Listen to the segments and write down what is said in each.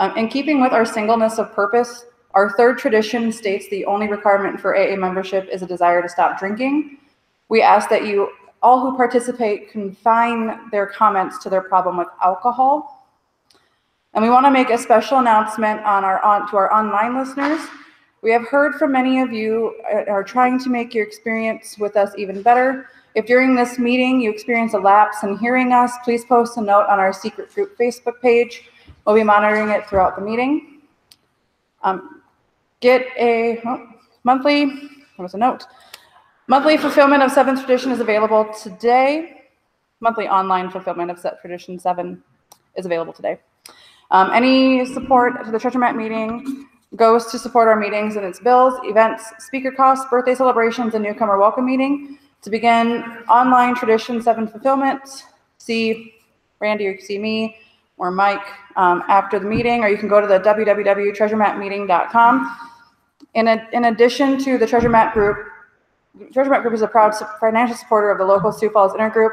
In keeping with our singleness of purpose, our third tradition states the only requirement for AA membership is a desire to stop drinking. We ask that you all who participate confine their comments to their problem with alcohol. And we want to make a special announcement to our online listeners. We have heard from many of you are trying to make your experience with us even better. If during this meeting you experience a lapse in hearing us, please post a note on our secret group Facebook page. We'll be monitoring it throughout the meeting. Get a monthly fulfillment of 7th tradition is available today. Monthly online fulfillment of tradition 7 is available today. Any support to the Treasure Map meeting goes to support our meetings and its bills, events, speaker costs, birthday celebrations, and newcomer welcome meeting. To begin online tradition 7 fulfillment, see Randy or see me or Mike after the meeting, or you can go to the www.treasuremapmeeting.com. In addition to the Treasure Map Group, Treasure Map Group is a proud financial supporter of the local Sioux Falls Intergroup,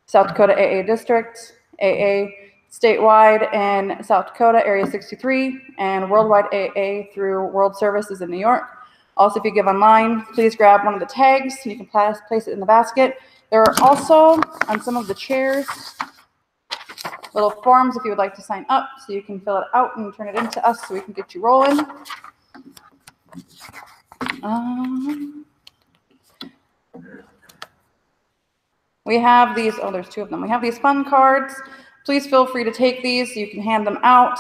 South Dakota AA District, AA statewide in South Dakota, Area 63, and worldwide AA through World Services in New York. Also, if you give online, please grab one of the tags. You can place it in the basket. There are also, on some of the chairs, little forms if you would like to sign up, so you can fill it out and turn it into us so we can get you rolling. We have these, there's 2 of them. We have these fun cards. Please feel free to take these. You can hand them out.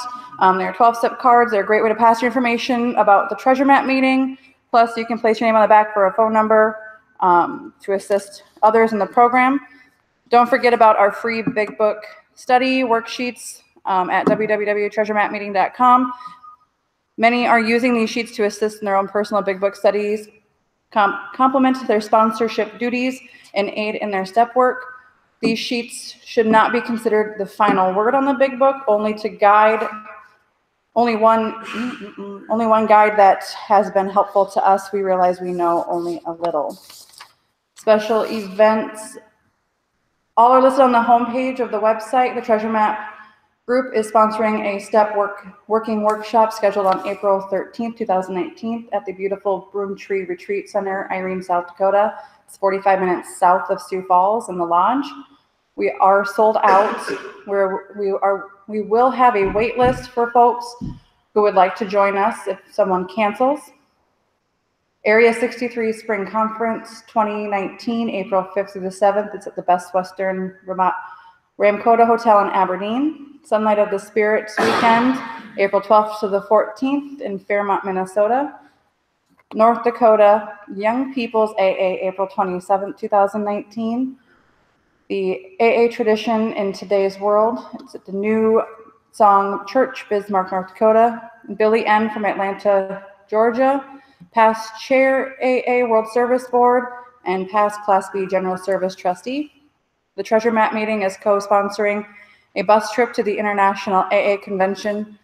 They're 12-step cards. They're a great way to pass your information about the Treasure Map meeting. Plus, you can place your name on the back for a phone number to assist others in the program. Don't forget about our free Big Book study worksheets at www.treasuremapmeeting.com. Many are using these sheets to assist in their own personal Big Book studies, complement their sponsorship duties, and aid in their step work. These sheets should not be considered the final word on the Big Book, only one guide that has been helpful to us. We realize we know only a little. Special events, all are listed on the homepage of the website. The Treasure Map Group is sponsoring a step working workshop scheduled on April 13th, 2019 at the beautiful Broomtree Retreat Center, Irene, South Dakota. It's 45 minutes south of Sioux Falls in the Lodge. We are sold out. We will have a wait list for folks who would like to join us if someone cancels. Area 63 Spring Conference 2019, April 5th through the 7th. It's at the Best Western Ramkota Hotel in Aberdeen. Sunlight of the Spirits Weekend, April 12th to the 14th in Fairmont, Minnesota. North Dakota Young People's AA, April 27th, 2019. The AA tradition in today's world. It's at the New Song Church, Bismarck, North Dakota. Billy N. from Atlanta, Georgia. Past Chair AA World Service Board and past Class B General Service Trustee. The Treasure Map meeting is co-sponsoring a bus trip to the International AA Convention,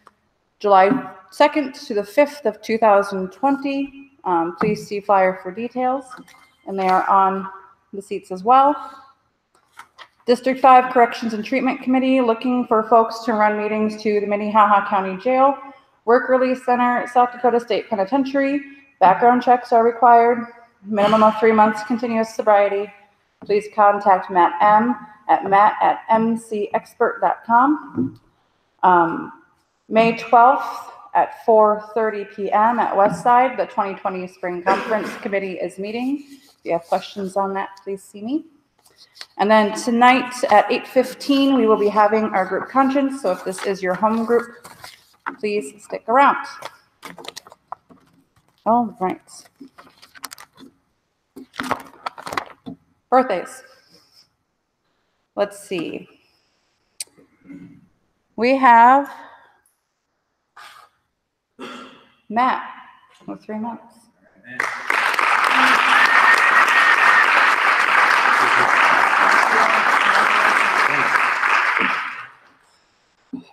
July 2nd to the 5th of 2020. Please see flyer for details, and they are on the seats as well. District 5 Corrections and Treatment Committee looking for folks to run meetings to the Minnehaha County Jail, Work Release Center, South Dakota State Penitentiary. Background checks are required. Minimum of 3 months continuous sobriety. Please contact Matt M. at matt@mcexpert.com. May 12th at 4:30 p.m. at Westside, the 2020 Spring Conference Committee is meeting. If you have questions on that, please see me. And then tonight at 8:15, we will be having our group conscience. So if this is your home group, please stick around. All right. Birthdays. Let's see. We have Matt with 3 months.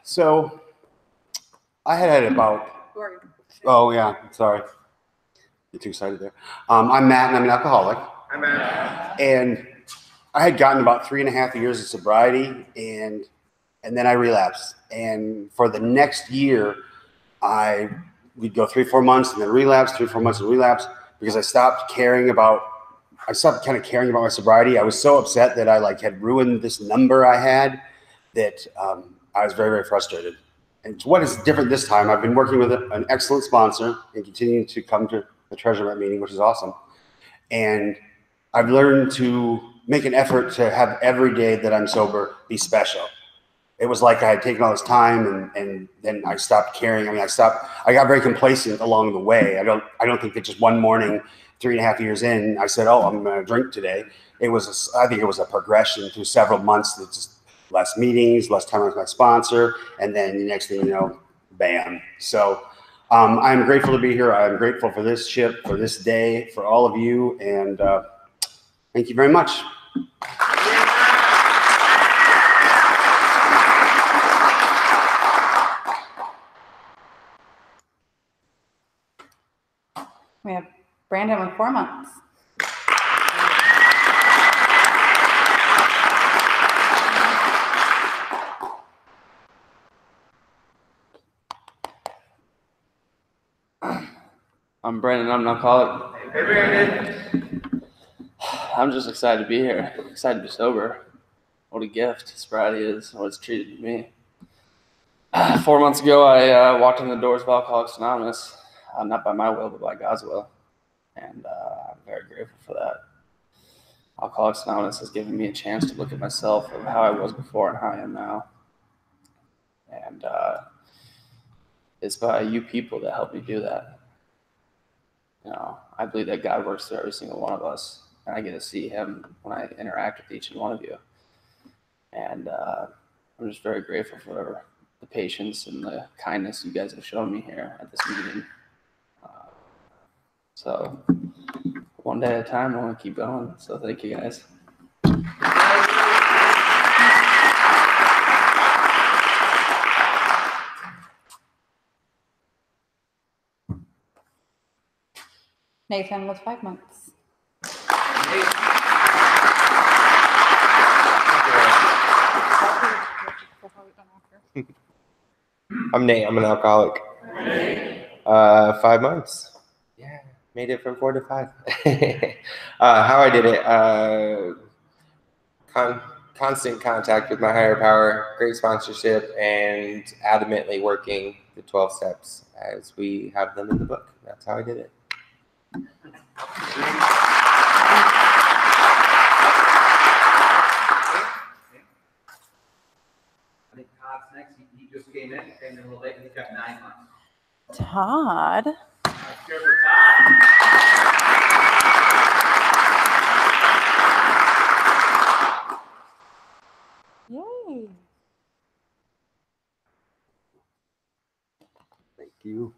So I had about, oh yeah, sorry. You're too excited there. I'm Matt and I'm an alcoholic. Hi, Matt. And I had gotten about 3.5 years of sobriety, and and then I relapsed. And for the next year, we'd go 3-4 months and then relapse, 3-4 months and relapse, because I stopped kind of caring about my sobriety. I was so upset that I had ruined this number I had that I was very, very frustrated. And what is different this time, I've been working with an excellent sponsor and continuing to come to the Treasure Map meeting, which is awesome. And I've learned to make an effort to have every day that I'm sober be special. It was like I had taken all this time and then I stopped caring. I mean, I got very complacent along the way. I don't think that just one morning, 3.5 years in, I said, oh, I'm going to drink today. I think it was a progression through several months that just less meetings, less time with my sponsor. And then the next thing you know, bam. So I'm grateful to be here. I'm grateful for this ship, for this day, for all of you. And thank you very much. We have Brandon with 4 months. I'm Brandon. I'm an alcoholic. Hey, Brandon. I'm just excited to be here. Excited to be sober. What a gift sobriety is. What it's treated to me. 4 months ago, I walked in the doors of Alcoholics Anonymous. Not by my will, but by God's will. And I'm very grateful for that. Alcoholics Anonymous has given me a chance to look at myself of how I was before and how I am now. And it's by you people that helped me do that. You know, I believe that God works through every single one of us, and I get to see Him when I interact with each and one of you. And I'm just very grateful for the patience and the kindness you guys have shown me here at this meeting. So one day at a time, I want to keep going. So thank you guys. Nathan with 5 months. I'm Nate. I'm an alcoholic. 5 months. Yeah, made it from 4 to 5. How I did it, constant contact with my higher power, great sponsorship, and adamantly working the 12 steps as we have them in the book. That's how I did it. I think Todd's next. He just came in a little late, and he's got 9 months. Todd. Cheers for Todd. Yay. Thank you.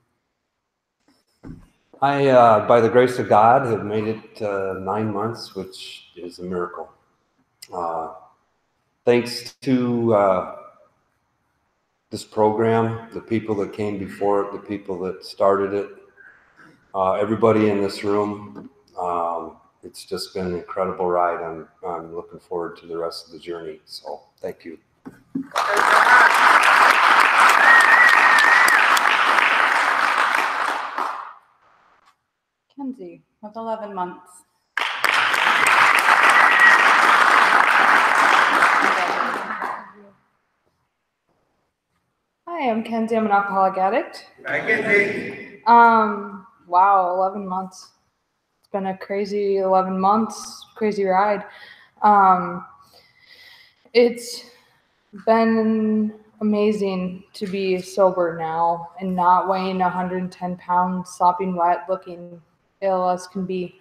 I, by the grace of God, have made it 9 months, which is a miracle. Thanks to this program, the people that came before it, the people that started it, everybody in this room. It's just been an incredible ride. I'm looking forward to the rest of the journey. So thank you. Kenzie with 11 months. Hi, I'm Kenzie. I'm an alcoholic addict. Hi, Kenzie. Wow, 11 months. It's been a crazy 11 months, crazy ride. It's been amazing to be sober now and not weighing 110 pounds, sopping wet, looking ill as can be.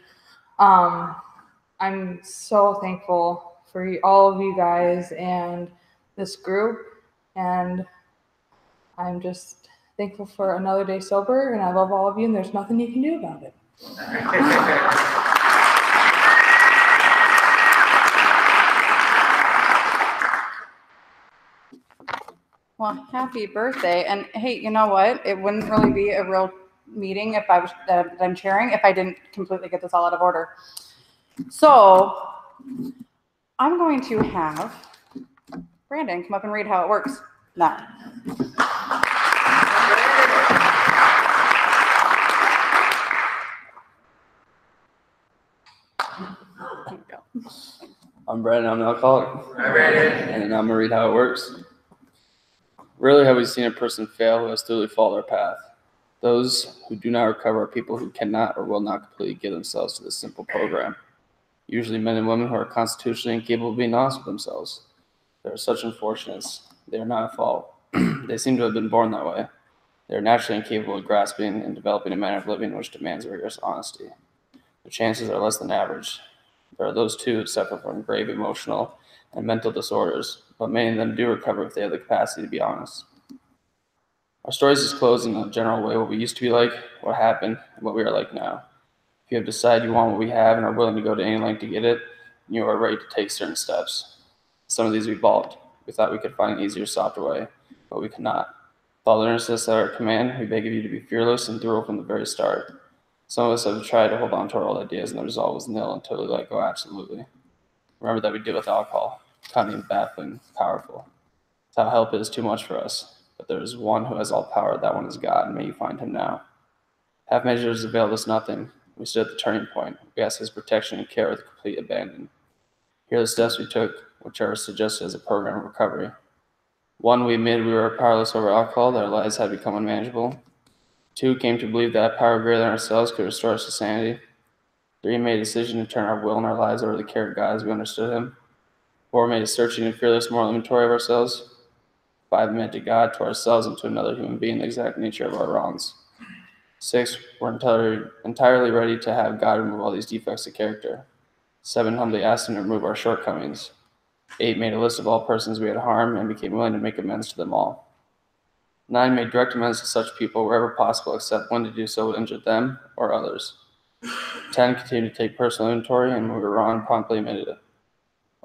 I'm so thankful for all of you guys and this group, and I'm just thankful for another day sober, and I love all of you, and there's nothing you can do about it. Well, happy birthday. And hey, you know what? It wouldn't really be a real meeting if I was that I'm chairing if I didn't completely get this all out of order. So I'm going to have Brandon, come up and read how it works now. There you go. I'm Brandon, I'm an alcoholic. And I'm gonna read how it works. Rarely have we seen a person fail who has thoroughly followed our path. Those who do not recover are people who cannot or will not completely give themselves to this simple program. Usually men and women who are constitutionally incapable of being honest with themselves. They are such unfortunates. They are not at fault. They seem to have been born that way. They are naturally incapable of grasping and developing a manner of living which demands rigorous honesty. Their chances are less than average. There are those too who suffer from grave emotional and mental disorders, but many of them do recover if they have the capacity to be honest. Our stories disclose in a general way what we used to be like, what happened, and what we are like now. If you have decided you want what we have and are willing to go to any length to get it, you are ready to take certain steps. Some of these we balked. We thought we could find an easier, softer way, but we could not. With all the earnestness at our command, we beg of you to be fearless and thorough from the very start. Some of us have tried to hold on to our old ideas, and the result was nil until we let go absolutely. Remember that we deal with alcohol, cunning, baffling, powerful. It's how help is too much for us, but there is one who has all power. That one is God, and may you find him now. Half measures availed us nothing. We stood at the turning point. We asked his protection and care with complete abandon. Here are the steps we took, which are suggested as a program of recovery. 1, we admitted we were powerless over alcohol, that our lives had become unmanageable. 2, came to believe that power greater than ourselves could restore us to sanity. 3, made a decision to turn our will and our lives over to the care of God as we understood him. 4, made a searching and fearless moral inventory of ourselves. 5, admitted to God, to ourselves, and to another human being the exact nature of our wrongs. 6, we're entirely ready to have God remove all these defects of character. 7, humbly asked him to remove our shortcomings. 8, made a list of all persons we had harmed and became willing to make amends to them all. 9, made direct amends to such people wherever possible, except when to do so would injure them or others. 10, continued to take personal inventory, and when we were wrong, promptly admitted it.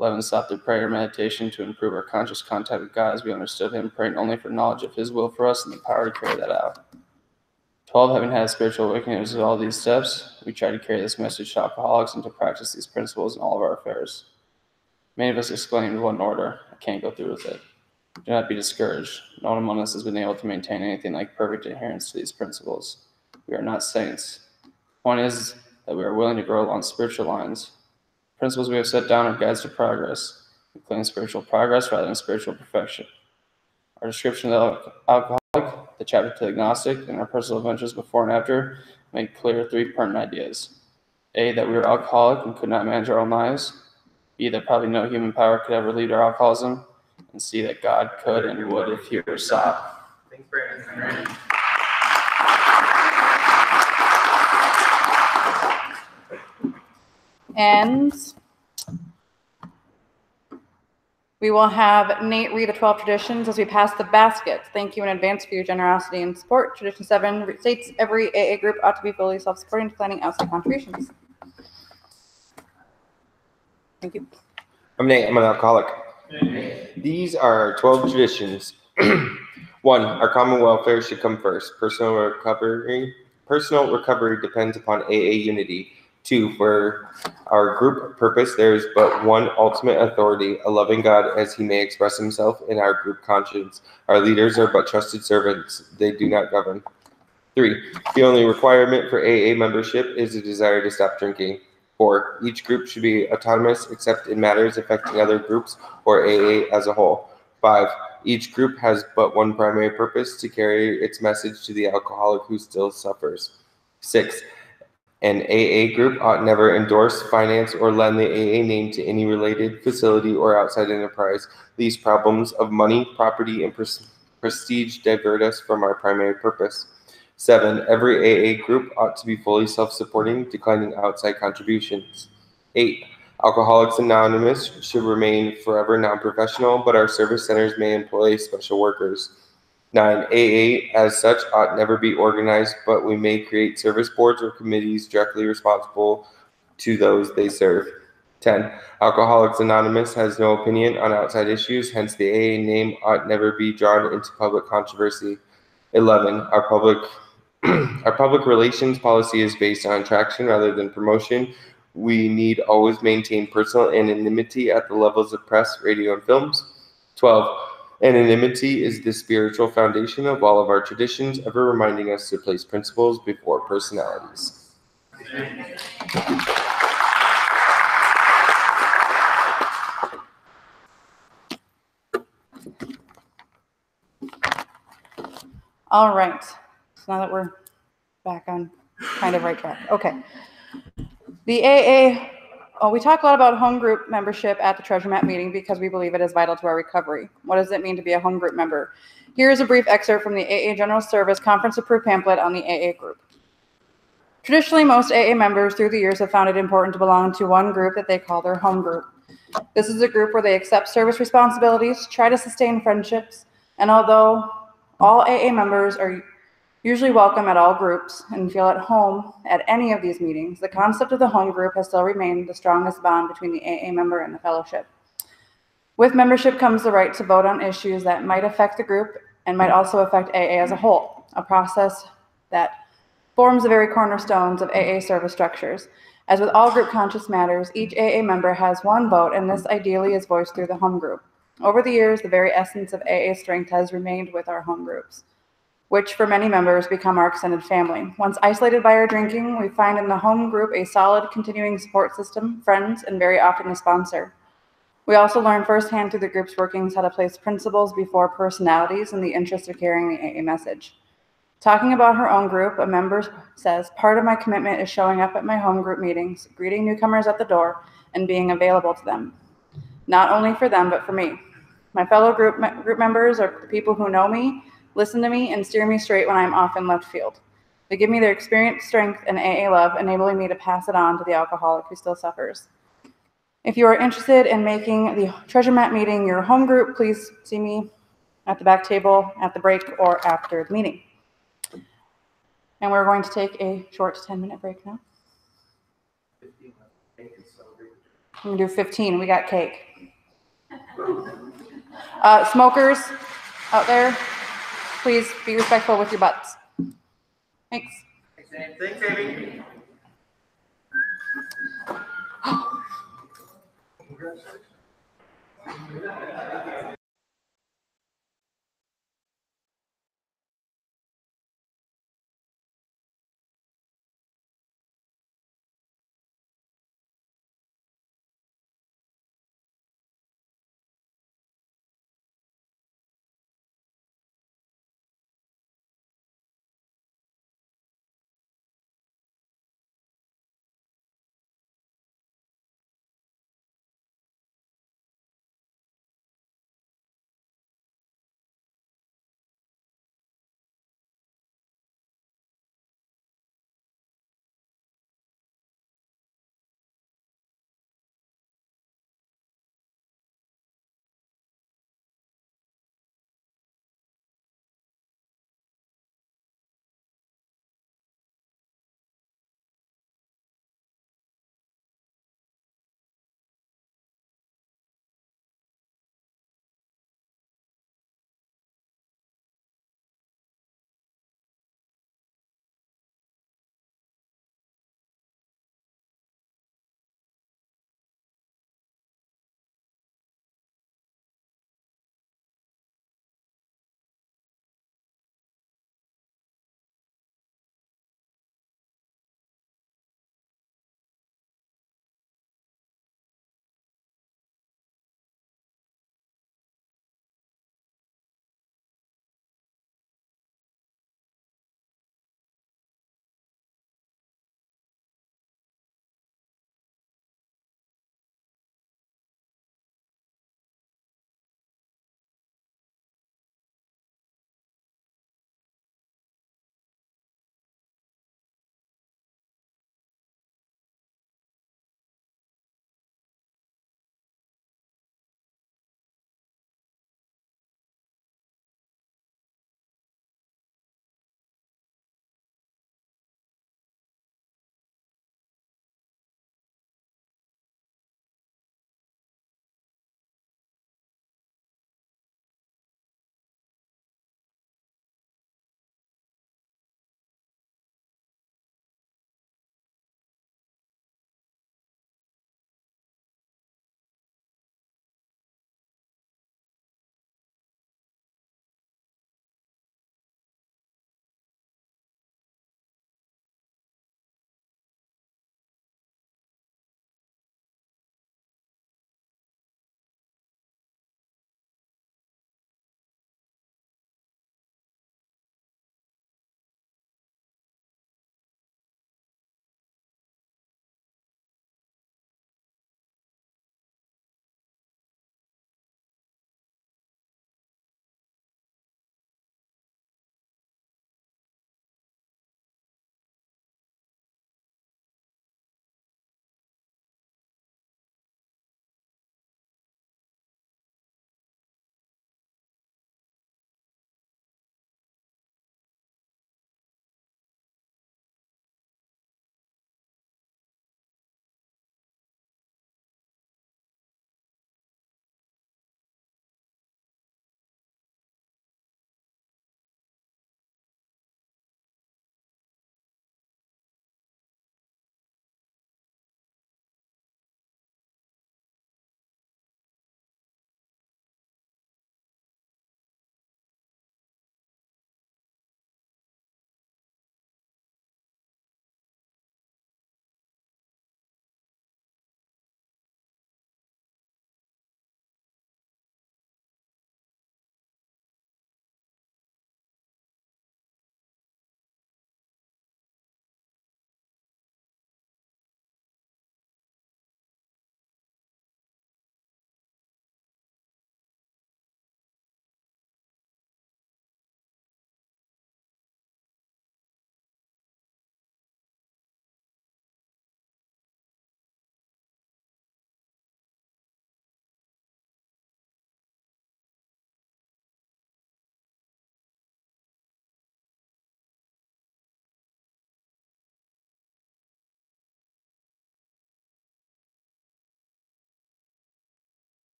11, sought through prayer and meditation to improve our conscious contact with God as we understood him, praying only for knowledge of his will for us and the power to carry that out. 12, having had a spiritual awakening as all these steps, we try to carry this message to alcoholics and to practice these principles in all of our affairs. Many of us exclaimed, what an order, I can't go through with it. Do not be discouraged. No one among us has been able to maintain anything like perfect adherence to these principles. We are not saints. The point is that we are willing to grow along spiritual lines. The principles we have set down are guides to progress. We claim spiritual progress rather than spiritual perfection. Our description of the alcoholic, the chapter to the agnostic, and our personal adventures before and after make clear 3 pertinent ideas. A, that we were alcoholic and could not manage our own lives. B, that probably no human power could ever lead our alcoholism. And see that God could and would if he were sought. Thanks, Brandon. And we will have Nate read the 12 traditions as we pass the baskets. Thank you in advance for your generosity and support. Tradition 7 states every AA group ought to be fully self-supporting, declining outside contributions. Thank you. I'm Nate. I'm an alcoholic. These are 12 traditions. 1, our common welfare should come first. Personal recovery depends upon AA unity. 2, for our group purpose, there is but one ultimate authority, a loving God as he may express himself in our group conscience. Our leaders are but trusted servants. They do not govern. 3, the only requirement for AA membership is a desire to stop drinking. 4, each group should be autonomous except in matters affecting other groups or AA as a whole. 5, each group has but one primary purpose, to carry its message to the alcoholic who still suffers. 6, an AA group ought never endorse, finance, or lend the AA name to any related facility or outside enterprise. These problems of money, property, and prestige divert us from our primary purpose. 7, every AA group ought to be fully self-supporting, declining outside contributions. 8, Alcoholics Anonymous should remain forever non-professional, but our service centers may employ special workers. 9, AA as such ought never be organized, but we may create service boards or committees directly responsible to those they serve. 10, Alcoholics Anonymous has no opinion on outside issues, hence the AA name ought never be drawn into public controversy. 11, our public relations policy is based on attraction rather than promotion. We need always maintain personal anonymity at the levels of press, radio, and films. 12. Anonymity is the spiritual foundation of all of our traditions, ever reminding us to place principles before personalities. All right. So now that we're back on kind of right track. Okay. The AA, we talk a lot about home group membership at the Treasure Map meeting because we believe it is vital to our recovery. What does it mean to be a home group member? Here is a brief excerpt from the AA General Service Conference Approved pamphlet on the AA group. Traditionally, most AA members through the years have found it important to belong to one group that they call their home group. This is a group where they accept service responsibilities, try to sustain friendships, and although all AA members are usually welcome at all groups and feel at home at any of these meetings, the concept of the home group has still remained the strongest bond between the AA member and the fellowship. With membership comes the right to vote on issues that might affect the group and might also affect AA as a whole, a process that forms the very cornerstones of AA service structures. As with all group conscious matters, each AA member has one vote, and this ideally is voiced through the home group. Over the years, the very essence of AA strength has remained with our home groups, which for many members become our extended family. Once isolated by our drinking, we find in the home group a solid continuing support system, friends, and very often a sponsor. We also learn firsthand through the group's workings how to place principles before personalities in the interest of carrying the AA message. Talking about her own group, a member says, "Part of my commitment is showing up at my home group meetings, greeting newcomers at the door, and being available to them. Not only for them, but for me. My fellow group members are the people who know me, listen to me, and steer me straight when I'm off in left field. They give me their experience, strength, and AA love, enabling me to pass it on to the alcoholic who still suffers." If you are interested in making the Treasure Map meeting your home group, please see me at the back table, at the break, or after the meeting. And we're going to take a short 10-minute break now. I'm going to do 15. We got cake. Smokers out there, please be respectful with your butts. Thanks. Thanks, Amy.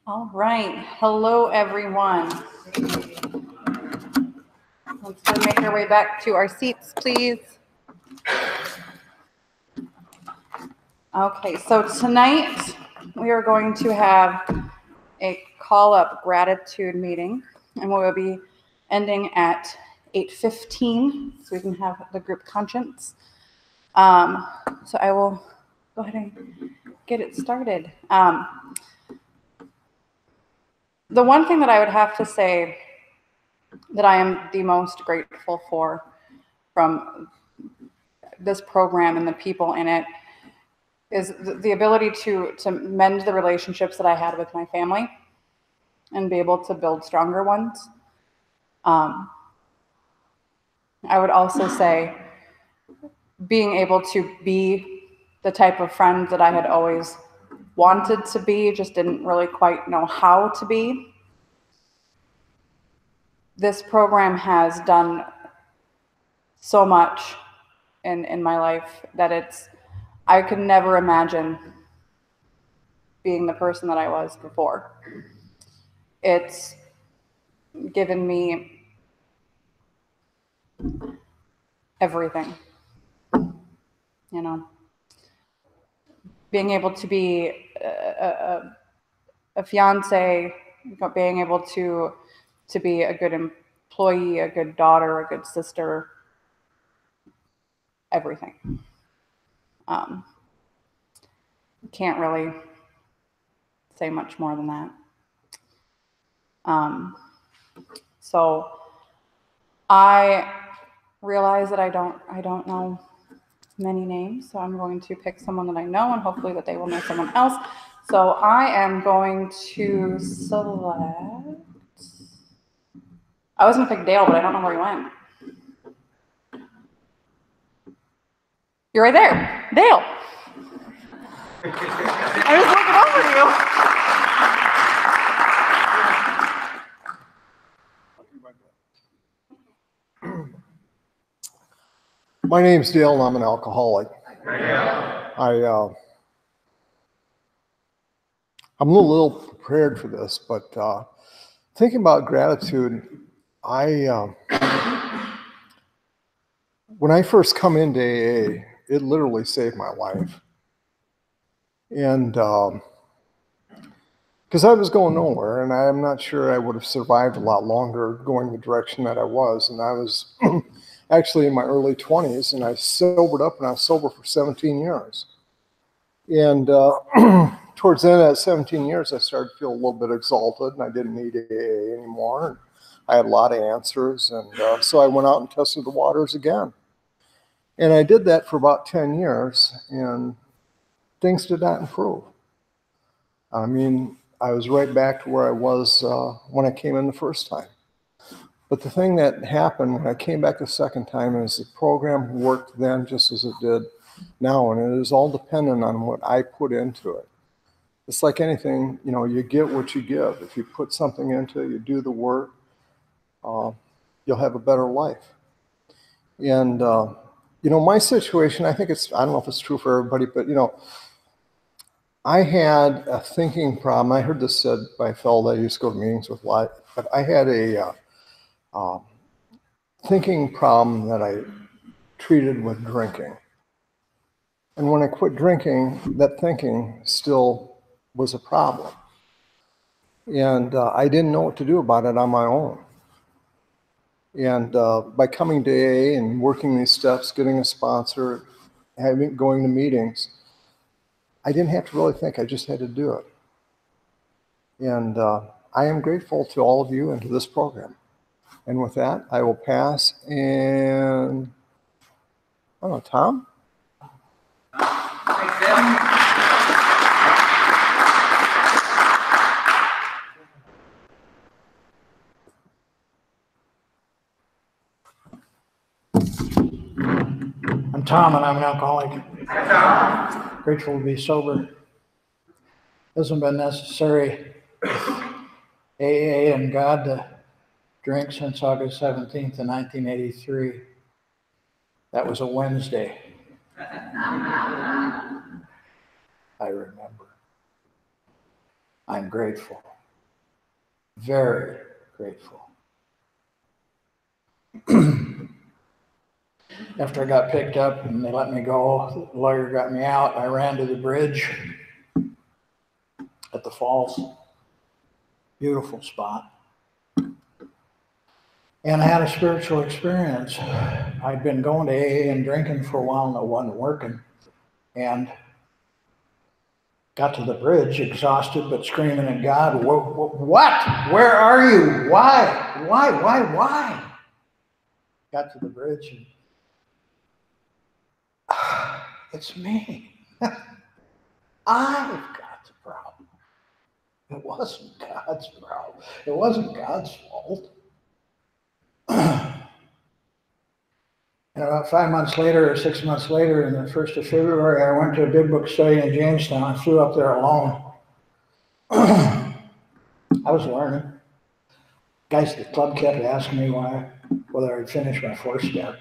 All right. Hello, everyone. Let's go make our way back to our seats, please. Okay, so tonight we are going to have a call-up gratitude meeting, and we will be ending at 8:15, so we can have the group conscience. So I will go ahead and get it started. The one thing that I would have to say that I am the most grateful for from this program and the people in it is the ability to mend the relationships that I had with my family and be able to build stronger ones. I would also say being able to be the type of friend that I had always wanted to be, just didn't really quite know how to be. This program has done so much in my life that I could never imagine being the person that I was before. It's given me everything, you know. Being able to be a fiance, being able to be a good employee, a good daughter, a good sister, everything. Can't really say much more than that. So I realize that I don't know many names, so I'm going to pick someone that I know, and hopefully that they will know someone else. So I am going to select. I was gonna pick Dale, but I don't know where he went. You're right there, Dale. I was looking over you. My name's Dale and I'm an alcoholic. I'm a little prepared for this, but thinking about gratitude, when I first come into AA, it literally saved my life. And because I was going nowhere, and I'm not sure I would have survived a lot longer going the direction that I was. And I was actually in my early 20s, and I sobered up, and I was sober for 17 years. And towards the end of that 17 years, I started to feel a little bit exalted, and I didn't need AA anymore. And I had a lot of answers, and so I went out and tested the waters again. And I did that for about 10 years, and things did not improve. I mean, I was right back to where I was when I came in the first time. But the thing that happened when I came back the second time is the program worked then just as it did now, and it is all dependent on what I put into it. It's like anything, you know, you get what you give. If you put something into it, you do the work, you'll have a better life. And, you know, my situation, I think I don't know if it's true for everybody, but, you know, I had a thinking problem. I heard this said by a fellow that I used to go to meetings with a lot, but I had a thinking problem that I treated with drinking. And when I quit drinking, that thinking still was a problem. And I didn't know what to do about it on my own. And by coming to AA and working these steps, getting a sponsor, going to meetings, I didn't have to really think, I just had to do it. And I am grateful to all of you and to this program. And with that, I will pass, and I don't know, Tom? Thanks, Dale. I'm Tom, and I'm an alcoholic. Hi, Tom. Grateful to be sober. Hasn't been necessary, AA and God, to drink since August 17th of 1983. That was a Wednesday. I remember. I'm grateful. Very grateful. After I got picked up and they let me go, the lawyer got me out. I ran to the bridge at the falls. Beautiful spot. And I had a spiritual experience. I'd been going to AA and drinking for a while and it wasn't working. And got to the bridge, exhausted, but screaming at God, what? Where are you? Why? Got to the bridge and it's me. I've got the problem. It wasn't God's problem. It wasn't God's fault. And about 5 months later or 6 months later, in the 1st of February, I went to a big book study in Jamestown. I flew up there alone. I was learning. Guys at the club kept asking me whether I'd finished my 4th step.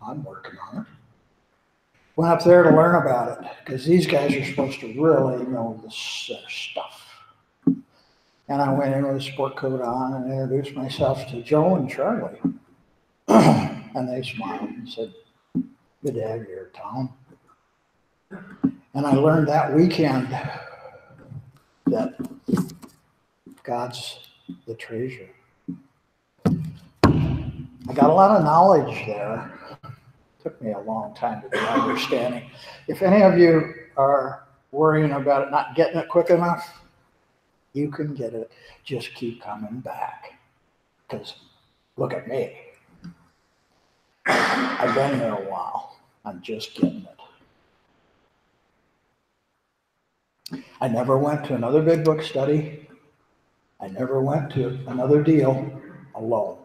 I'm working on it. Went up there to learn about it, because these guys are supposed to really know this stuff. And I went in with a sport coat on and introduced myself to Joe and Charlie. And they smiled and said, good to have you here, Tom. And I learned that weekend that God's the treasure. I got a lot of knowledge there. Took me a long time to get understanding. If any of you are worrying about it not getting it quick enough, you can get it. Just keep coming back. Because look at me. I've been here a while. I'm just getting it. I never went to another big book study. I never went to another deal alone.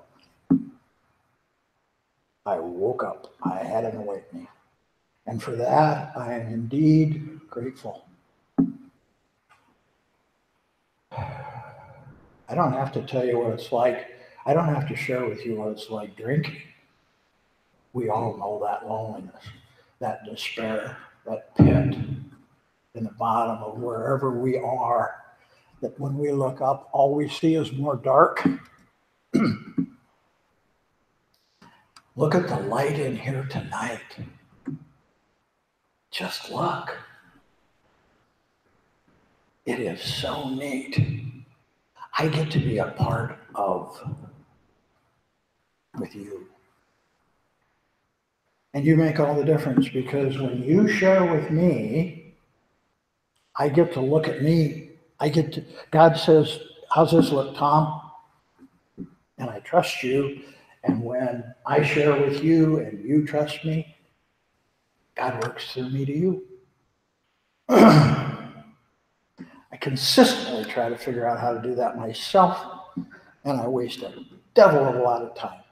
I woke up. I had an awakening. And for that, I am indeed grateful. I don't have to tell you what it's like. I don't have to share with you what it's like drinking. We all know that loneliness, that despair, that pit in the bottom of wherever we are, that when we look up, all we see is more dark. Look at the light in here tonight. Just look. It is so neat. I get to be a part of with you. And you make all the difference, because when you share with me, I get to look at me. God says, how's this look, Tom? And I trust you. And when I share with you and you trust me, God works through me to you. I consistently try to figure out how to do that myself, and I waste a devil of a lot of time.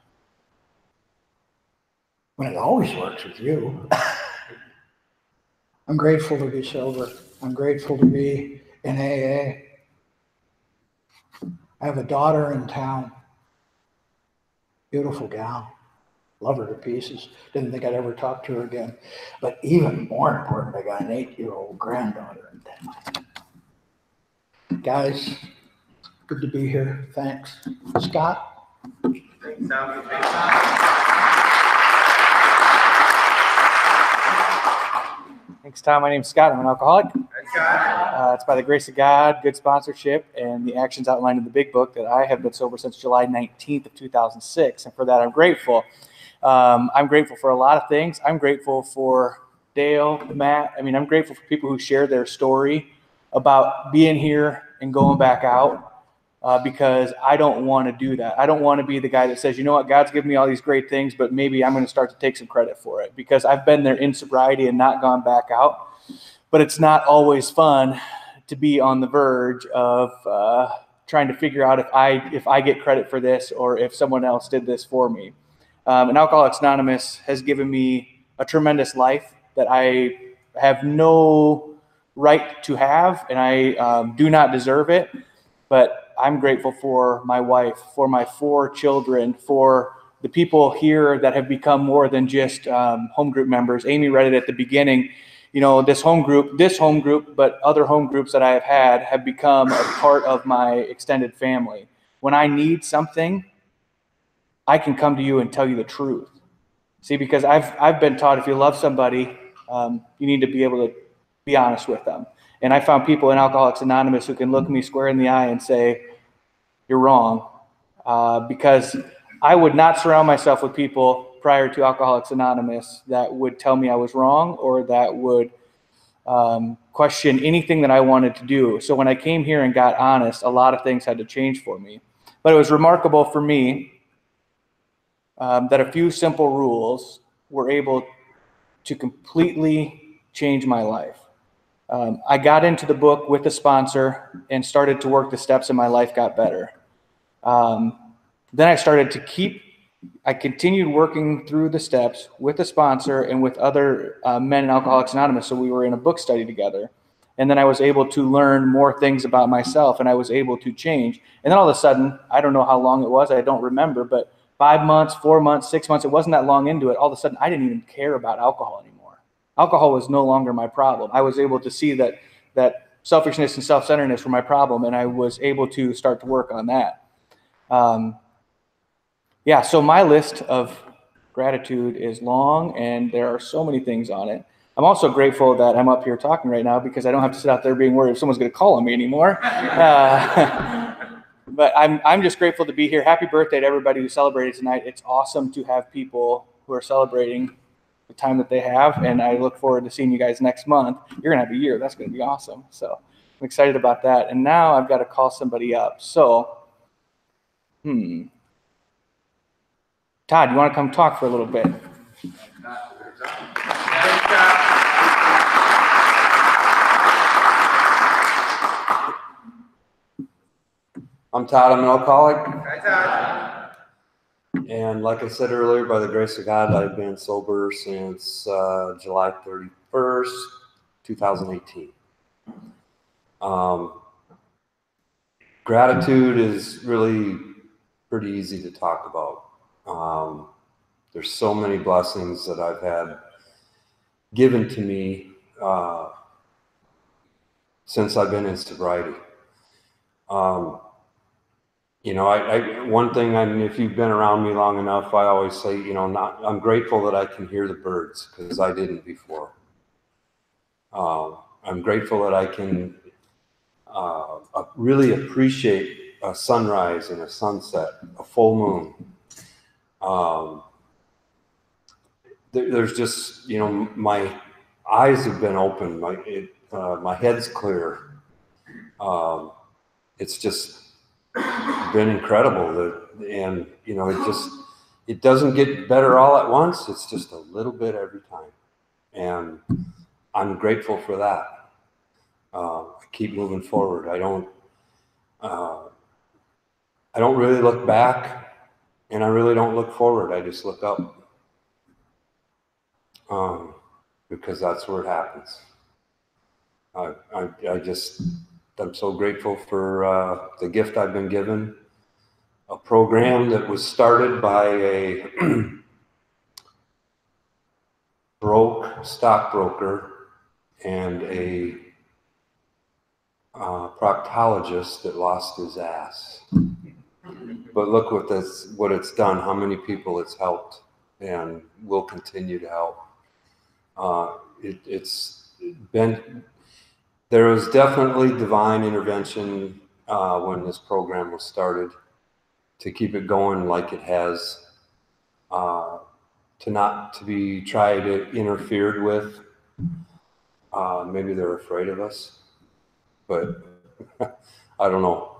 When it always works with you. I'm grateful to be sober. I'm grateful to be in AA. I have a daughter in town. Beautiful gal. Love her to pieces. Didn't think I'd ever talk to her again. But even more important, I got an 8-year-old granddaughter in town. Guys, good to be here. Thanks. Scott? Thanks, Tom. Thanks, Tom. My name's Scott. I'm an alcoholic. Thanks, Scott. It's by the grace of God, good sponsorship, and the actions outlined in the big book that I have been sober since July 19th of 2006. And for that, I'm grateful. I'm grateful for a lot of things. I'm grateful for Dale, Matt. I'm grateful for people who share their story about being here and going back out. Because I don't want to do that. I don't want to be the guy that says, you know what, God's given me all these great things, but maybe I'm going to start to take some credit for it, because I've been there in sobriety and not gone back out. But it's not always fun to be on the verge of trying to figure out if I get credit for this or if someone else did this for me. And Alcoholics Anonymous has given me a tremendous life that I have no right to have, and I do not deserve it. But I'm grateful for my wife, for my 4 children, for the people here that have become more than just home group members. Amy read it at the beginning. You know, this home group, but other home groups that I have had have become a part of my extended family. When I need something, I can come to you and tell you the truth. See, because I've been taught if you love somebody, you need to be able to be honest with them. And I found people in Alcoholics Anonymous who can look me square in the eye and say, you're wrong. Because I would not surround myself with people prior to Alcoholics Anonymous that would tell me I was wrong or that would question anything that I wanted to do. So when I came here and got honest, a lot of things had to change for me. But it was remarkable for me that a few simple rules were able to completely change my life. I got into the book with a sponsor and started to work the steps and my life got better. Then I continued working through the steps with a sponsor and with other men in Alcoholics Anonymous. So we were in a book study together. And then I was able to learn more things about myself and I was able to change. And then all of a sudden, I don't know how long it was, I don't remember, but 5 months, 4 months, 6 months, it wasn't that long into it. All of a sudden, I didn't even care about alcohol anymore. Alcohol was no longer my problem. I was able to see that selfishness and self-centeredness were my problem, and I was able to start to work on that. So my list of gratitude is long, and there are so many things on it. I'm also grateful that I'm up here talking right now because I don't have to sit out there being worried if someone's going to call on me anymore. But I'm just grateful to be here. Happy birthday to everybody who celebrated tonight. It's awesome to have people who are celebrating the time that they have, and I look forward to seeing you guys next month. You're going to have a year. That's going to be awesome. So I'm excited about that. And now I've got to call somebody up. So, Todd, you want to come talk for a little bit? I'm Todd. I'm an alcoholic. Hi, Todd. And like I said earlier, by the grace of God, I've been sober since July 31st, 2018. Gratitude is really pretty easy to talk about. There's so many blessings that I've had given to me since I've been in sobriety. One thing, if you've been around me long enough, I always say, I'm grateful that I can hear the birds because I didn't before. I'm grateful that I can really appreciate a sunrise and a sunset, a full moon. There's just, my eyes have been opened, my head's clear. It's just been incredible and it doesn't get better all at once. It's just a little bit every time. And I'm grateful for that. I keep moving forward. I don't really look back and I really don't look forward. I just look up. Because that's where it happens. I'm so grateful for the gift I've been given, a program that was started by a broke stockbroker and a proctologist that lost his ass. But look what it's done, how many people it's helped and will continue to help. There was definitely divine intervention when this program was started to keep it going like it has, to not to be tried interfered with. Maybe they're afraid of us, but I don't know.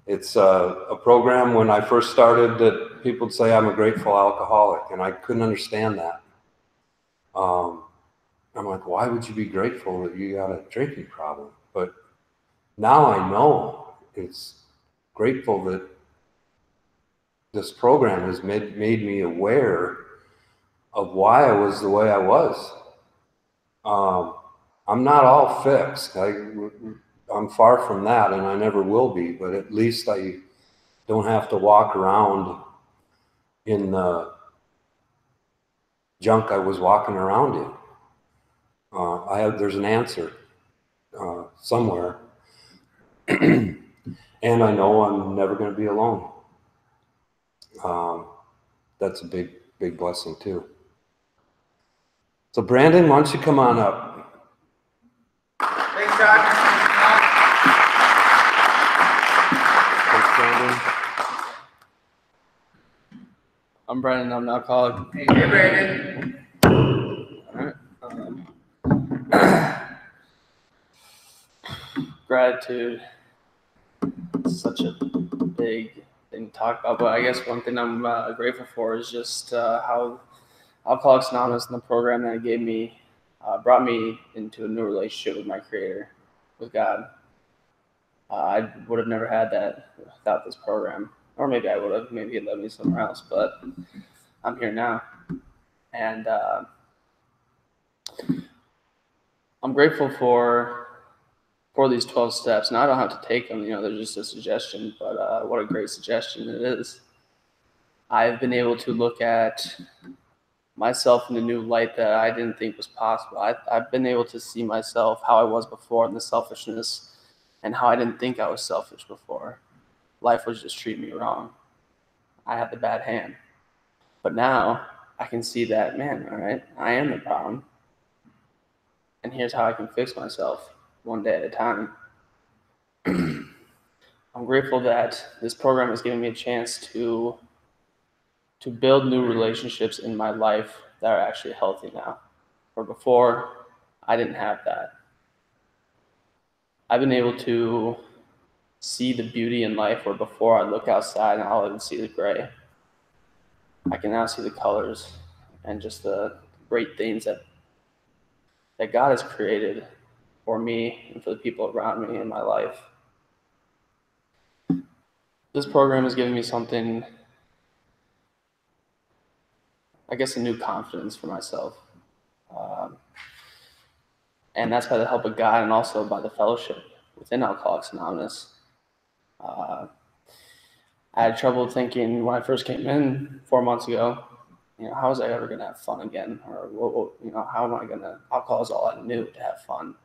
It's a program when I first started that people would say I'm a grateful alcoholic, and I couldn't understand that. I'm like, why would you be grateful that you got a drinking problem? But now I know it's grateful that this program has made me aware of why I was the way I was. I'm not all fixed. I'm far from that, and I never will be, but at least I don't have to walk around in the junk I was walking around in. There's an answer somewhere. And I know I'm never going to be alone. That's a big, big blessing too. So Brandon, why don't you come on up? Thanks, Todd. Thanks, Brandon. I'm Brandon. I'm an alcoholic. Hey, Brandon. Gratitude is such a big thing to talk about, but I guess one thing I'm grateful for is just how Alcoholics Anonymous and the program that it gave me brought me into a new relationship with my Creator, with God. I would have never had that without this program, or maybe I would have. Maybe it led me somewhere else, but I'm here now, and I'm grateful for these 12 steps. Now I don't have to take them, they're just a suggestion, but what a great suggestion it is. I've been able to look at myself in a new light that I didn't think was possible. I've been able to see myself how I was before, and the selfishness, and how I didn't think I was selfish before. Life was just treating me wrong. I had the bad hand. But now I can see that, man, all right, I am the problem. And here's how I can fix myself one day at a time. I'm grateful that this program has given me a chance to build new relationships in my life that are actually healthy now. Where before, I didn't have that. I've been able to see the beauty in life where before I look outside and all I would see is gray. I can now see the colors and just the great things that God has created for me and for the people around me in my life. This program has given me something, I guess, a new confidence for myself. And that's by the help of God and also by the fellowship within Alcoholics Anonymous. I had trouble thinking when I first came in 4 months ago, how was I ever going to have fun again? Or, how am I going to, alcohol is all I knew to have fun.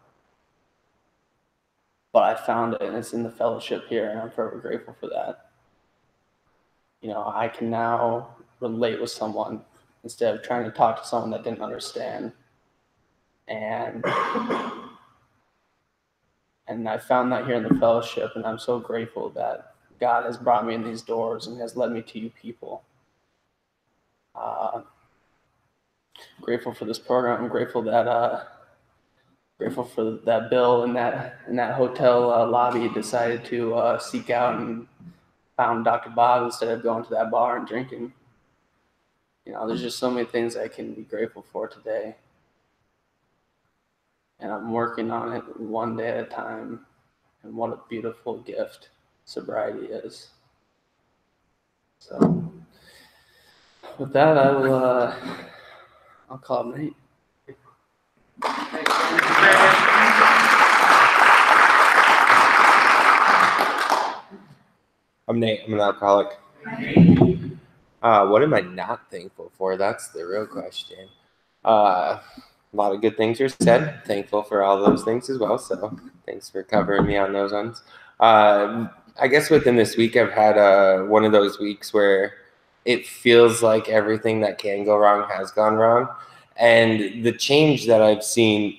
But I found it, and it's in the fellowship here, and I'm forever grateful for that. I can now relate with someone instead of trying to talk to someone that didn't understand. And I found that here in the fellowship, and I'm so grateful that God has brought me in these doors and has led me to you people. Grateful for this program. I'm grateful for that Bill in that hotel lobby decided to seek out and found Dr. Bob instead of going to that bar and drinking. There's just so many things I can be grateful for today. And I'm working on it one day at a time. And what a beautiful gift sobriety is. So with that, I'll call it Nate. I'm Nate. I'm an alcoholic. What am I not thankful for? That's the real question. A lot of good things were said. Thankful for all those things as well. So thanks for covering me on those ones. I guess within this week, I've had one of those weeks where it feels like everything that can go wrong has gone wrong. And the change that I've seen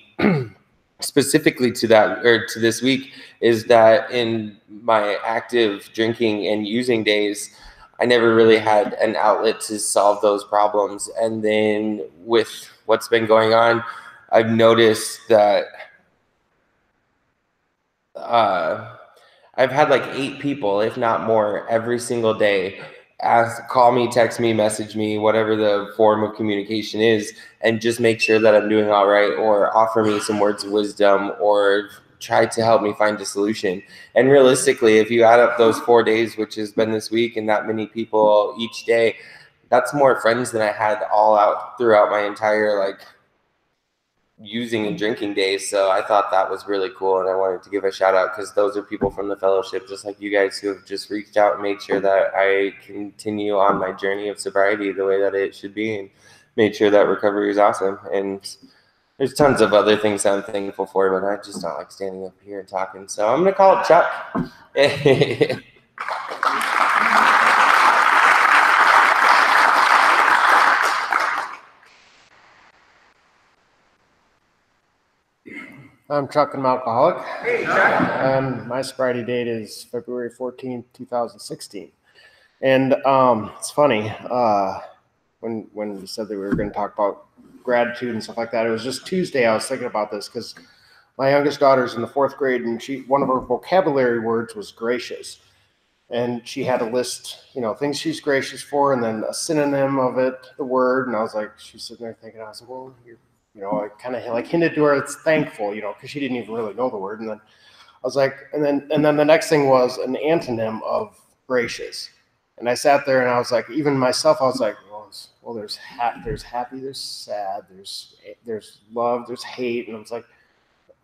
specifically to that, or to this week, is that in my active drinking and using days, I never really had an outlet to solve those problems. And then with what's been going on, I've noticed that I've had like 8 people, if not more, every single day call me, text me, message me, whatever the form of communication is, and just make sure that I'm doing all right, or offer me some words of wisdom, or try to help me find a solution. And realistically, if you add up those 4 days, which has been this week, and that many people each day, that's more friends than I had all out throughout my entire using and drinking days. So I thought that was really cool, and I wanted to give a shout out because those are people from the fellowship, just like you guys, who have just reached out and made sure that I continue on my journey of sobriety the way that it should be, and made sure that recovery is awesome. And there's tons of other things I'm thankful for, but I just don't like standing up here and talking. So I'm gonna call it Chuck. I'm Chuck, and I'm alcoholic. Hey, Chuck. My sobriety date is February 14th, 2016. And it's funny, when we said that we were going to talk about gratitude and stuff like that, it was just Tuesday I was thinking about this, because my youngest daughter's in the 4th grade, and one of her vocabulary words was gracious. And she had a list, things she's gracious for, and then a synonym of it, the word. And I was like, she's sitting there thinking, I was like, well, I kind of like hinted to her it's thankful, because she didn't even really know the word. And then I was like, and then the next thing was an antonym of gracious. And I sat there and I was like, even myself, I was like, well, there's happy, there's sad, there's love, there's hate. And I was like,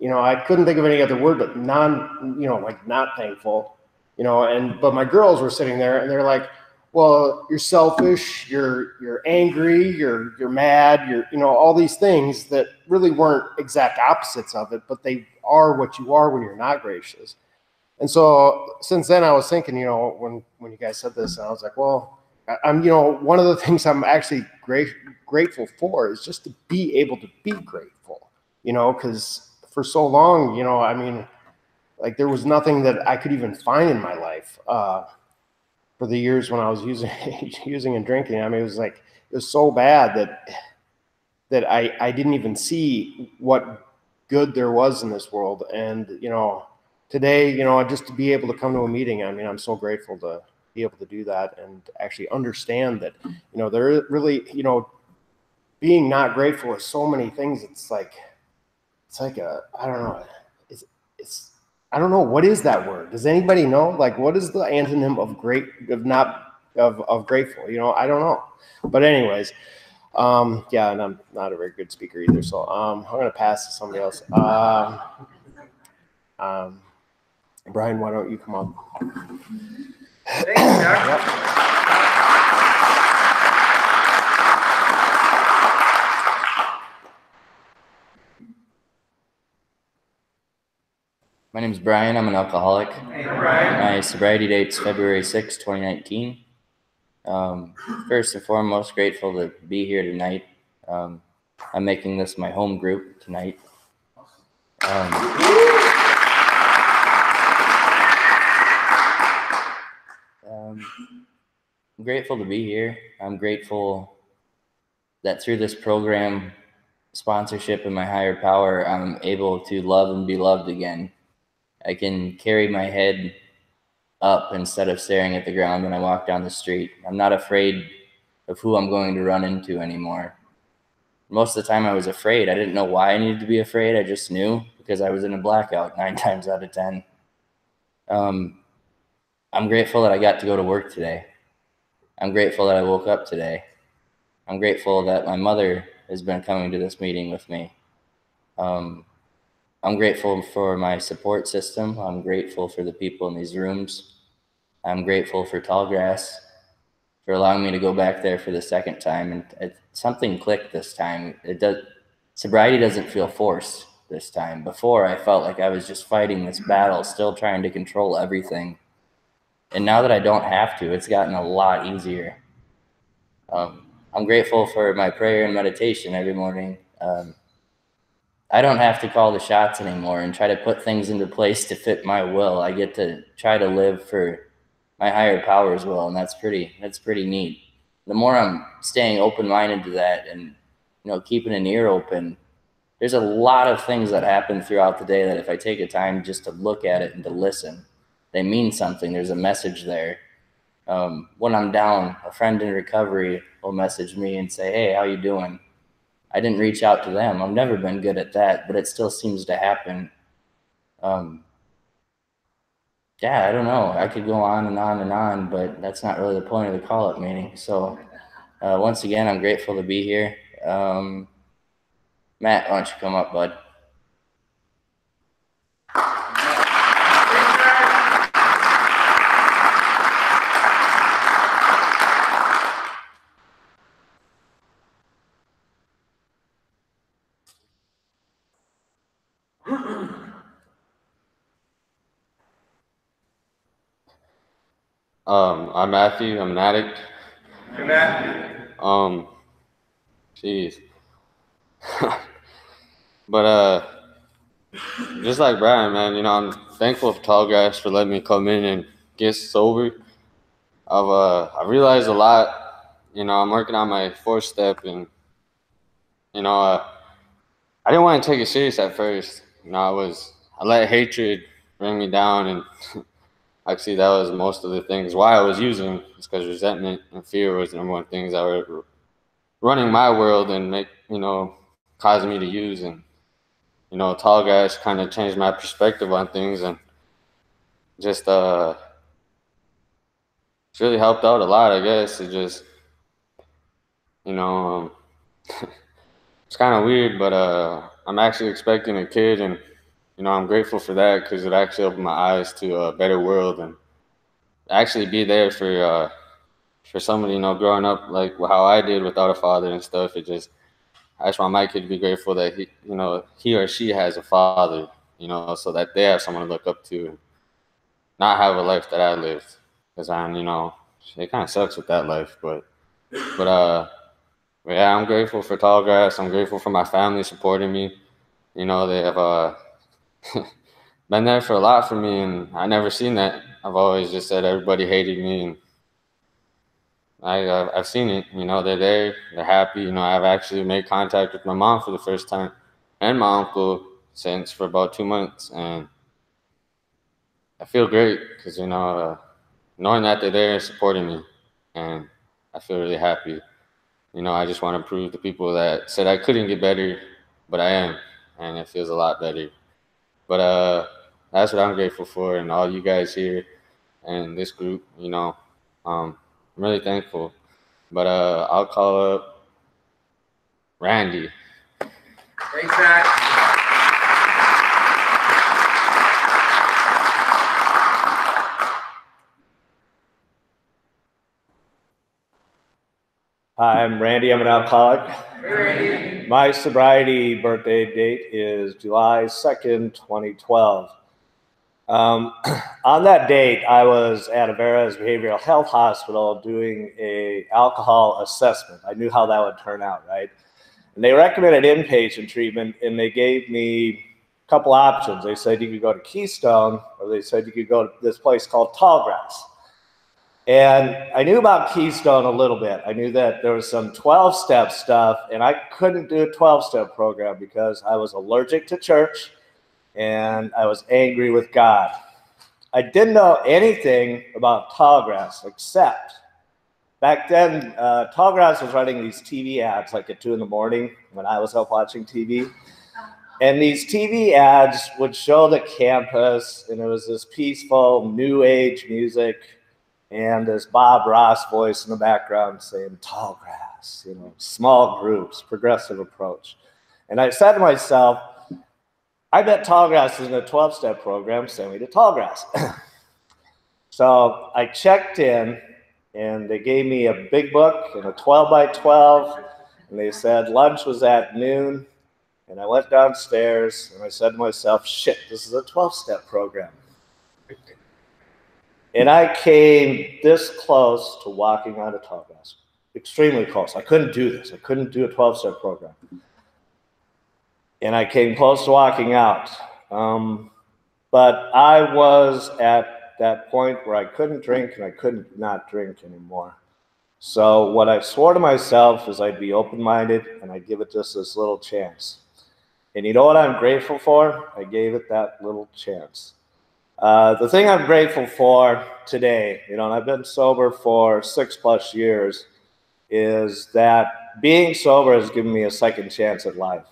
I couldn't think of any other word, but not thankful, but my girls were sitting there and they're like, well, you're selfish, you're angry, you're mad, you're all these things that really weren't exact opposites of it, but they are what you are when you're not gracious. And so since then I was thinking, when you guys said this, and I was like, well, I'm one of the things I'm actually grateful for is just to be able to be grateful, because for so long, there was nothing that I could even find in my life. For the years when I was using and drinking, it was so bad that I didn't even see what good there was in this world. And, today, just to be able to come to a meeting, I'm so grateful to be able to do that and actually understand that, there really, being not grateful is so many things. It's like I don't know. I don't know. What is that word? Does anybody know? What is the antonym of grateful? I don't know. But anyways, yeah, and I'm not a very good speaker either. So I'm going to pass to somebody else. Brian, why don't you come up? Thanks, Chuck. Yep. My name is Brian. I'm an alcoholic. Hey, Brian. My sobriety date's February 6, 2019. First and foremost, grateful to be here tonight. I'm making this my home group tonight. I'm grateful to be here. I'm grateful that through this program, sponsorship, and my higher power, I'm able to love and be loved again. I can carry my head up instead of staring at the ground when I walk down the street. I'm not afraid of who I'm going to run into anymore. Most of the time I was afraid. I didn't know why I needed to be afraid. I just knew because I was in a blackout 9 times out of 10. I'm grateful that I got to go to work today. I'm grateful that I woke up today. I'm grateful that my mother has been coming to this meeting with me. I'm grateful for my support system. I'm grateful for the people in these rooms. I'm grateful for Tallgrass for allowing me to go back there for the second time. And something clicked this time. Sobriety doesn't feel forced this time. Before, I felt like I was just fighting this battle, still trying to control everything. And now that I don't have to, it's gotten a lot easier. I'm grateful for my prayer and meditation every morning. I don't have to call the shots anymore and try to put things into place to fit my will. I get to try to live for my higher power's will, and that's pretty neat. The more I'm staying open-minded to that and keeping an ear open, there's a lot of things that happen throughout the day that if I take a time just to look at it and to listen, they mean something. There's a message there. When I'm down, a friend in recovery will message me and say, "Hey, how you doing?" I didn't reach out to them. I've never been good at that, but it still seems to happen. Yeah, I don't know. I could go on and on and on, but that's not really the point of the call-up meeting. So once again, I'm grateful to be here. Matt, why don't you come up, bud? I'm Matthew. I'm an addict. Hey, Matt. Jeez. But just like Brian, man, you know, I'm thankful for Tall Grass for letting me come in and get sober. I realized a lot. You know, I'm working on my 4th step, and you know, I didn't want to take it serious at first. You know, I let hatred bring me down, and actually that was most of the things why I was using. It's because resentment and fear was the number one things that were running my world and causing me to use. And you know, Tall Grass kind of changed my perspective on things, and just it's really helped out a lot, I guess. It just, you know, it's kind of weird, but I'm actually expecting a kid, and you know, I'm grateful for that because it actually opened my eyes to a better world, and actually be there for somebody, you know, growing up like how I did without a father and stuff. I just want my kid to be grateful that he or she has a father, you know, so that they have someone to look up to and not have a life that I lived. Because you know, it kind of sucks with that life, but yeah, I'm grateful for Tall Grass. I'm grateful for my family supporting me. You know, they have been there for a lot for me, and I never seen that. I've always just said everybody hated me, and I've seen it. You know, they're there, they're happy. You know, I've actually made contact with my mom for the first time, and my uncle for about 2 months, and I feel great because, you know, knowing that they're there and supporting me, and I feel really happy. You know, I just want to prove to people that said I couldn't get better, but I am, and it feels a lot better. But that's what I'm grateful for, and all you guys here and this group. You know, I'm really thankful. But I'll call up Randy. Thanks, Matt. Hi, I'm Randy. I'm an alcoholic. Hey, Randy. My sobriety birthday date is July 2nd, 2012. On that date, I was at Avera's Behavioral Health Hospital doing a alcohol assessment. I knew how that would turn out, right? And they recommended inpatient treatment, and they gave me a couple options. They said you could go to Keystone, or they said you could go to this place called Tall Grass. And I knew about Keystone a little bit. I knew that there was some 12-step stuff, and I couldn't do a 12-step program because I was allergic to church and I was angry with God. I didn't know anything about Tall Grass, except back then, Tall Grass was running these TV ads like at 2 in the morning when I was up watching TV. And these TV ads would show the campus, and it was this peaceful, new age music, and this Bob Ross voice in the background saying, Tall Grass, you know, small groups, progressive approach. And I said to myself, I bet Tall Grass is in a 12-step program, send me to Tall Grass. So I checked in, and they gave me a big book and a 12 by 12, and they said lunch was at noon. And I went downstairs, and I said to myself, shit, this is a 12-step program. And I came this close to walking out of Tall Grass, extremely close. I couldn't do this. I couldn't do a 12-step program. And I came close to walking out. But I was at that point where I couldn't drink, and I couldn't not drink anymore. So what I swore to myself is I'd be open-minded, and I'd give it just this little chance. And you know what I'm grateful for? I gave it that little chance. The thing I'm grateful for today, you know, and I've been sober for 6+ years, is that being sober has given me a second chance at life.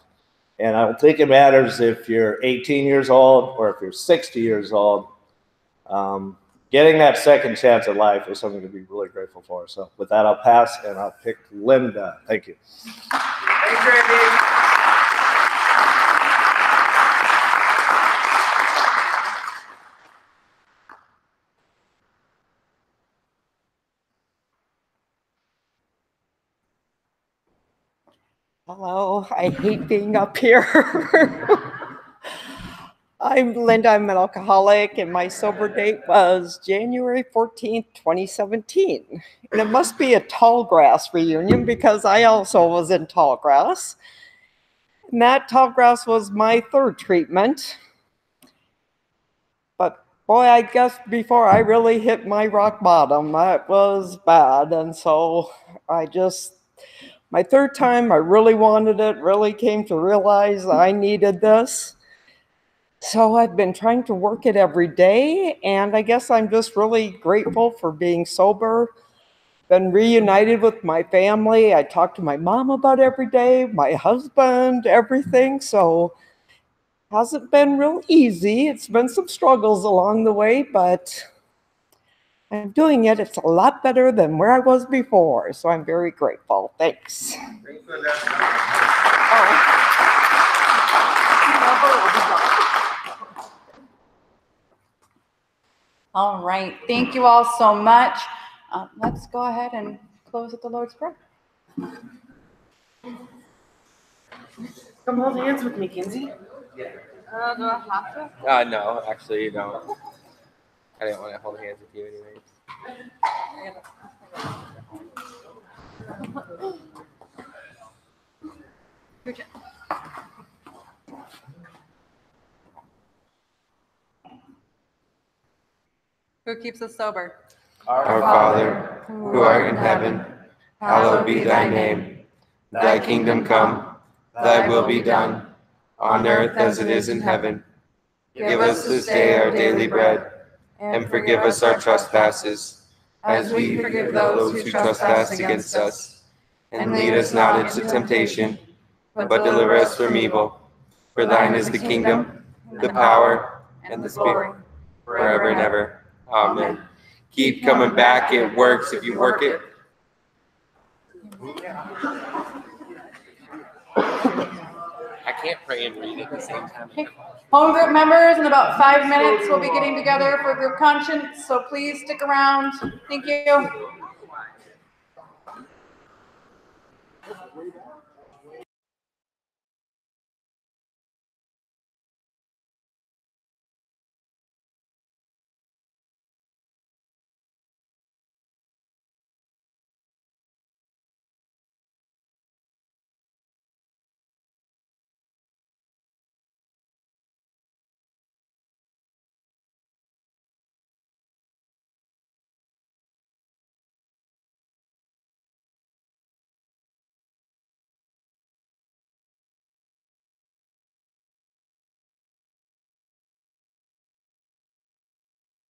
And I don't think it matters if you're 18 years old or if you're 60 years old. Getting that second chance at life is something to be really grateful for. So with that, I'll pass, and I'll pick Linda. Thank you. Thanks, Randy. I hate being up here. I'm Linda, I'm an alcoholic, and my sober date was January 14th, 2017. And it must be a Tallgrass reunion because I also was in Tallgrass. And that Tallgrass was my third treatment. But boy, I guess before I really hit my rock bottom, that was bad. And so my third time, I really wanted it, really came to realize I needed this. So I've been trying to work it every day, and I guess I'm just really grateful for being sober. Been reunited with my family. I talk to my mom about every day, my husband, everything. So it hasn't been real easy. It's been some struggles along the way, but I'm doing it. It's a lot better than where I was before. So I'm very grateful. Thanks. All right. Thank you all so much. Let's go ahead and close with the Lord's Prayer. Come hold hands with me, Kinsey. Do I have to? No, actually, you don't. I didn't want to hold hands with you anyways. Who keeps us sober? Our Father, who art in heaven, hallowed be thy name. Thy kingdom come, thy will be done, on earth as it is in heaven. Give us this day our daily bread, and forgive us our trespasses, as we forgive those who trespass against us. And lead us not into temptation, but deliver us from evil. For thine is the kingdom, the power, and the glory, forever and ever. Amen. Keep coming back. It works if you work it. I can't pray and read at the same time. Home group members, in about 5 minutes, we'll be getting together for group conscience. So please stick around. Thank you.